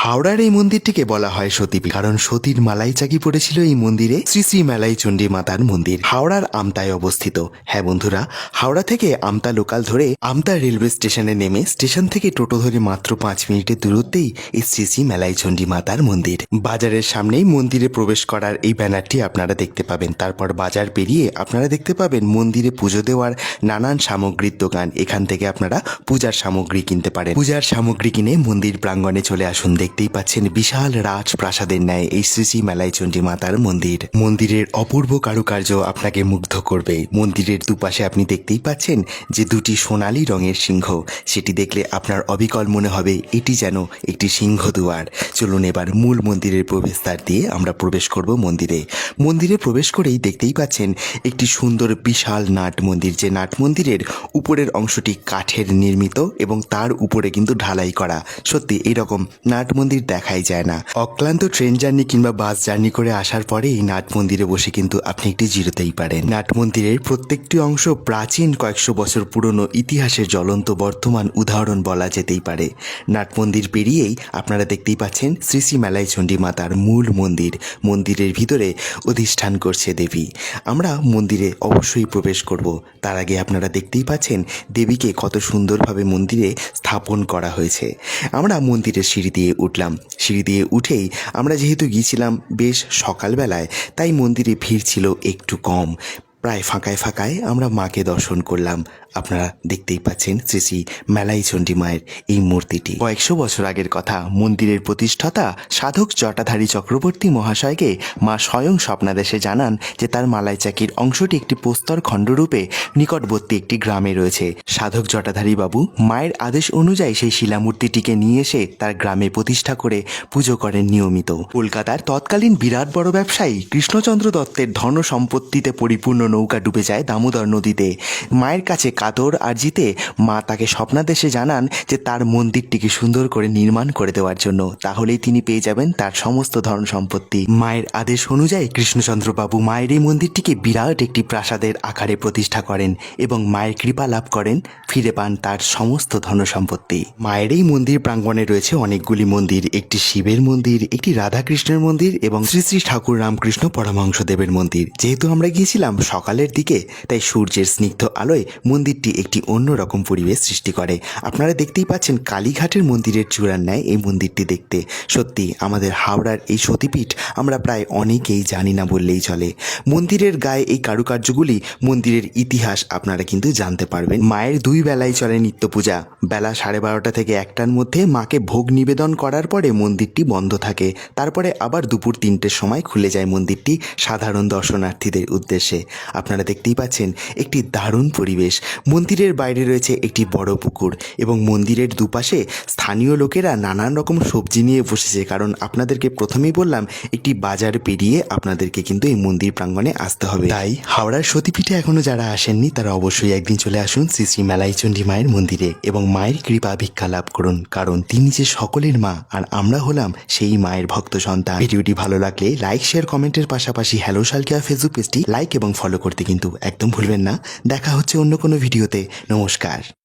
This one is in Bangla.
হাওড়ার এই মন্দিরটিকে বলা হয় সতীপীঠ, কারণ সতীর মালাই চাকি পড়েছিল এই মন্দিরে। শ্রী শ্রী মেলাই চণ্ডী মাতার মন্দির হাওড়ার আমতায় অবস্থিত। হ্যাঁ বন্ধুরা, হাওড়া থেকে আমতা লোকাল ধরে আমতা রেলওয়ে স্টেশনে নেমে স্টেশন থেকে টোটো ধরে মাত্র 5 মিনিটের দূরত্বেই এই শ্রী শ্রী মেলাই চণ্ডী মাতার মন্দির। বাজারের সামনেই মন্দিরে প্রবেশ করার এই ব্যানারটি আপনারা দেখতে পাবেন। তারপর বাজার পেরিয়ে আপনারা দেখতে পাবেন মন্দিরে পুজো দেওয়ার নানান সামগ্রীর দোকান। এখান থেকে আপনারা পূজার সামগ্রী কিনতে পারেন। পূজার সামগ্রী কিনে মন্দির প্রাঙ্গণে চলে আসুন। দেখতেই পাচ্ছেন বিশাল রাজপ্রাসাদের ন্যায় এই শ্রী শ্রী মেলাই চণ্ডী মাতার মন্দির। মন্দিরের অপূর্ব কারুকার্য আপনাকে মুগ্ধ করবে। মন্দিরের দুপাশে আপনি দেখতেই পাচ্ছেন যে দুটি সোনালী রঙের সিংহ, সেটি দেখলে আপনার অবিকল মনে হবে এটি যেন একটি সিংহ দুয়ার। চলুন এবার মূল মন্দিরের প্রবেশদ্বার দিয়ে আমরা প্রবেশ করব মন্দিরে। মন্দিরে প্রবেশ করেই দেখতেই পাচ্ছেন একটি সুন্দর বিশাল নাট মন্দির, যে নাট মন্দিরের উপরের অংশটি কাঠের নির্মিত এবং তার উপরে কিন্তু ঢালাই করা। সত্যি এইরকম নাট মন্দির দেখাই যায় না। অক্লান্ত ট্রেন জার্নি কিংবা বাস জার্নি করে আসার পরে এই নাট মন্দিরে বসে কিন্তু আপনি একটি জিরোতেই পারেন। নাট মন্দিরের প্রত্যেকটি অংশ প্রাচীন কয়েকশো বছর পুরনো ইতিহাসের জ্বলন্ত বর্তমান উদাহরণ বলা যেতেই পারে। নাট মন্দির পেরিয়েই আপনারা দেখতেই পাচ্ছেন শ্রী শ্রী মেলাই চণ্ডী মাতার মূল মন্দির। মন্দিরের ভিতরে অধিষ্ঠান করছে দেবী। আমরা মন্দিরে অবশ্যই প্রবেশ করব। তার আগে আপনারা দেখতেই পাচ্ছেন দেবীকে কত সুন্দরভাবে মন্দিরে স্থাপন করা হয়েছে। আমরা মন্দিরের সিঁড়ি দিয়ে উঠলাম। সিঁড়ি দিয়ে উঠেই আমরা যেহেতু গিয়েছিলাম বেশ সকালবেলায়, তাই মন্দিরে ভিড় ছিল একটু কম। প্রায় ফাঁকায় ফাঁকায় আমরা মাকে দর্শন করলাম। আপনারা দেখতেই পাচ্ছেন শ্রী শ্রী মেলাই চণ্ডী মায়ের এই মূর্তিটি। কয়েকশো বছর আগের কথা। মন্দিরের প্রতিষ্ঠাতা সাধক জটাধারী চক্রবর্তী মহাশয়কে মা স্বয়ং স্বপ্নাদেশে জানান যে তার মালাই চাকির অংশটি একটি প্রস্তর খণ্ডরূপে নিকটবর্তী একটি গ্রামে রয়েছে। সাধক জটাধারী বাবু মায়ের আদেশ অনুযায়ী সেই শিলামূর্তিটিকে নিয়ে এসে তার গ্রামে প্রতিষ্ঠা করে পুজো করেন নিয়মিত। কলকাতার তৎকালীন বিরাট বড় ব্যবসায়ী কৃষ্ণচন্দ্র দত্তের ধন সম্পত্তিতে পরিপূর্ণ নৌকা ডুবে যায় দামোদর নদীতে। মায়ের কাছে কাতর আর্জিতে মা তাকে স্বপ্নাদেশে জানান যে তার মন্দিরটিকে সুন্দর করে নির্মাণ করে দেওয়ার জন্য, তাহলেই তিনি পেয়ে যাবেন তার সমস্ত ধন সম্পত্তি। মায়ের আদেশ অনুযায়ী কৃষ্ণচন্দ্র বাবু মায়ের এই মন্দিরটিকে বিরাট একটি প্রাসাদের আকারে প্রতিষ্ঠা করেন এবং মায়ের কৃপা লাভ করেন, ফিরে পান তার সমস্ত ধন সম্পত্তি। মায়ের এই মন্দির প্রাঙ্গণে রয়েছে অনেকগুলি মন্দির। একটি শিবের মন্দির, একটি রাধাকৃষ্ণের মন্দির এবং শ্রী শ্রী ঠাকুর রামকৃষ্ণ পরমহংসদেবের মন্দির। যেহেতু আমরা গিয়েছিলাম সকালের দিকে, তাই সূর্যের স্নিগ্ধ আলোয় মন্দিরটি একটি অন্যরকম পরিবেশ সৃষ্টি করে। আপনারা দেখতেই পাচ্ছেন কালীঘাটের মন্দিরের চূড়ার ন্যায় এই মন্দিরটি দেখতে। সত্যি আমাদের হাওড়ার এই সতীপীঠ আমরা প্রায় অনেকেই জানি না বললেই চলে। মন্দিরের গায়ে এই কারুকার্যগুলি, মন্দিরের ইতিহাস আপনারা কিন্তু জানতে পারবেন। মায়ের 2 বেলায় চলে নিত্য পূজা। বেলা 12:30 থেকে 1টার মধ্যে মাকে ভোগ নিবেদন করার পরে মন্দিরটি বন্ধ থাকে। তারপরে আবার দুপুর 3টের সময় খুলে যায় মন্দিরটি সাধারণ দর্শনার্থীদের উদ্দেশ্যে। আপনারা দেখতেই পাচ্ছেন একটি দারুণ পরিবেশ। মন্দিরের বাইরে রয়েছে একটি বড় পুকুর এবং মন্দিরের দুপাশে স্থানীয় লোকেরা নানান রকম সবজি নিয়ে বসেছে। কারণ আপনাদেরকে প্রথমেই বললাম একটি বাজার পেরিয়ে আপনাদেরকে কিন্তু এই মন্দির প্রাঙ্গণে আসতে হবে। তাই হাওড়ার সতীপীঠে এখনো যারা আসেননি তারা অবশ্যই একদিন চলে আসুন শ্রী শ্রী মেলাই চণ্ডী মায়ের মন্দিরে এবং মায়ের কৃপা ভিক্ষা লাভ করুন, কারণ তিনি যে সকলের মা আর আমরা হলাম সেই মায়ের ভক্ত সন্তান। ভিডিওটি ভালো লাগলে লাইক, শেয়ার, কমেন্টের পাশাপাশি হ্যালো শালকিয়া ফেসবুক পেজটি লাইক এবং ফলো করতে কিন্তু একদম ভুলবেন না। দেখা হচ্ছে অন্য কোনো ভিডিওতে। নমস্কার।